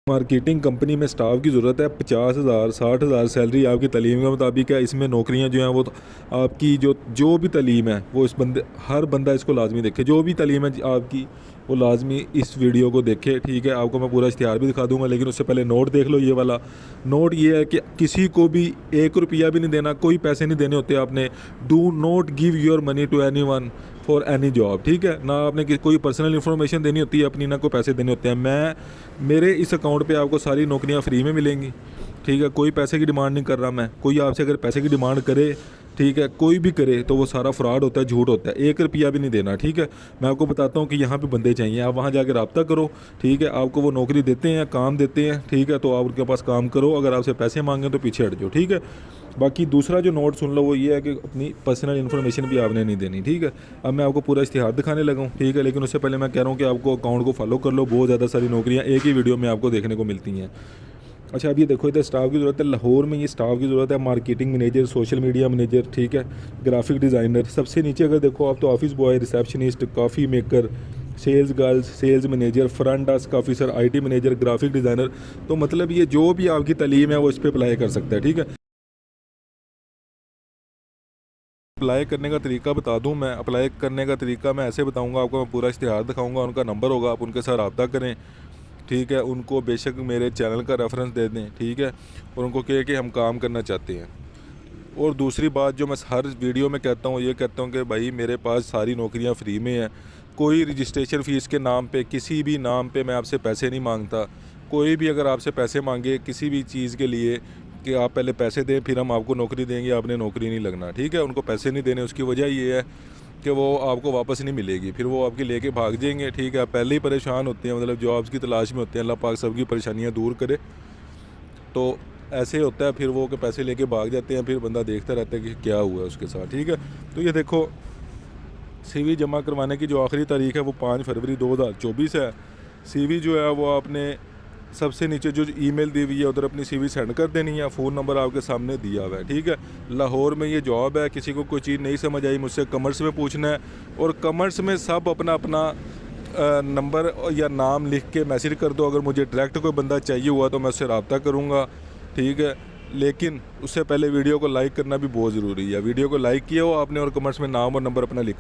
Marketing company में staff की ज़रूरत है। 50,000 60,000 सैलरी आपकी तलीम के मुताबिक है। इसमें नौकरियां जो हैं वो तो आपकी जो भी तलीम है वो इस बंदे हर बंदा इसको लाजमी देखे। जो भी तलीम है आपकी वो लाजमी इस वीडियो को देखे। ठीक है, आपको मैं पूरा इश्तिहार भी दिखा दूंगा, लेकिन उससे पहले नोट देख लो। ये वाला नोट ये है कि किसी को भी 1 रुपया भी नहीं देना, कोई पैसे नहीं देने होते आपने। Do not give your money to any one for any job. ठीक है ना, आपने कोई पर्सनल इन्फॉर्मेशन देनी होती है अपनी, ना कोई पैसे देने होते हैं। मेरे इस अकाउंट पे आपको सारी नौकरियां फ्री में मिलेंगी। ठीक है, कोई पैसे की डिमांड नहीं कर रहा मैं। कोई आपसे अगर पैसे की डिमांड करे, ठीक है, कोई भी करे, तो वो सारा फ्रॉड होता है, झूठ होता है। 1 रुपया भी नहीं देना। ठीक है, मैं आपको बताता हूँ कि यहाँ पे बंदे चाहिए, आप वहाँ जाकर रब्ता करो। ठीक है, आपको वो नौकरी देते हैं, काम देते हैं। ठीक है, तो आप उनके पास काम करो। अगर आपसे पैसे मांगे तो पीछे हट जाओ। ठीक है, बाकी दूसरा जो नोट सुन लो वो ये है कि अपनी पर्सनल इन्फॉर्मेशन भी आपने नहीं देनी। ठीक है, अब मैं आपको पूरा इश्तिहार दिखाने लगा हूँ। ठीक है, लेकिन उससे पहले मैं कह रहा हूँ कि आपको अकाउंट को फॉलो कर लो। बहुत ज़्यादा सारी नौकरियाँ एक ही वीडियो में आपको देखने को मिलती हैं। अच्छा, अब ये देखो, इधर स्टाफ की ज़रूरत है। लाहौर में ये स्टाफ की ज़रूरत है। Marketing manager, social media manager, ठीक है, ग्राफिक डिज़ाइनर। सबसे नीचे अगर देखो आप तो office boy, receptionist, coffee maker, sales girls, sales manager, front desk officer, IT manager, graphic designer. तो मतलब ये जो भी आपकी तालीम है वो इस पर अप्लाई कर सकता है। ठीक है, अप्लाई करने का तरीका बता दूं मैं। अप्लाई करने का तरीका मैं ऐसे बताऊंगा आपको। मैं पूरा इश्तिहार दिखाऊंगा, उनका नंबर होगा, आप उनके साथ रब्ता करें। ठीक है, उनको बेशक मेरे चैनल का रेफरेंस दे दें। ठीक है, और उनको कहे कि हम काम करना चाहते हैं। और दूसरी बात जो मैं हर वीडियो में कहता हूँ, ये कहता हूँ कि भाई मेरे पास सारी नौकरियाँ फ्री में हैं। कोई रजिस्ट्रेशन फ़ीस के नाम पे, किसी भी नाम पे मैं आपसे पैसे नहीं मांगता। कोई भी अगर आपसे पैसे मांगे किसी भी चीज़ के लिए कि आप पहले पैसे दें फिर हम आपको नौकरी देंगे, आपने नौकरी नहीं लगना। ठीक है, उनको पैसे नहीं देने। उसकी वजह ये है कि वो आपको वापस नहीं मिलेगी, फिर वो आपके लेके भाग जाएंगे। ठीक है, आप पहले ही परेशान होते हैं, मतलब जॉब्स की तलाश में होते हैं। अल्लाह पाक सबकी परेशानियाँ दूर करे। तो ऐसे होता है, फिर वो के पैसे लेके भाग जाते हैं, फिर बंदा देखता रहता है कि क्या हुआ है उसके साथ। ठीक है, तो ये देखो, सीवी जमा करवाने की जो आखिरी तारीख है वो 5 फरवरी 2024 है। सीवी जो है वो आपने सबसे नीचे जो ईमेल दी हुई है उधर अपनी सीवी सेंड कर देनी है। फ़ोन नंबर आपके सामने दिया हुआ है। ठीक है, लाहौर में ये जॉब है। किसी को कोई चीज़ नहीं समझ आई मुझसे कमेंट्स में पूछना है, और कमेंट्स में सब अपना अपना नंबर या नाम लिख के मैसेज कर दो। अगर मुझे डायरेक्ट कोई बंदा चाहिए हुआ तो मैं उससे रब्ता करूँगा। ठीक है, लेकिन उससे पहले वीडियो को लाइक करना भी बहुत ज़रूरी है। वीडियो को लाइक किया हो आपने और कमेंट्स में नाम और नंबर अपना लिखा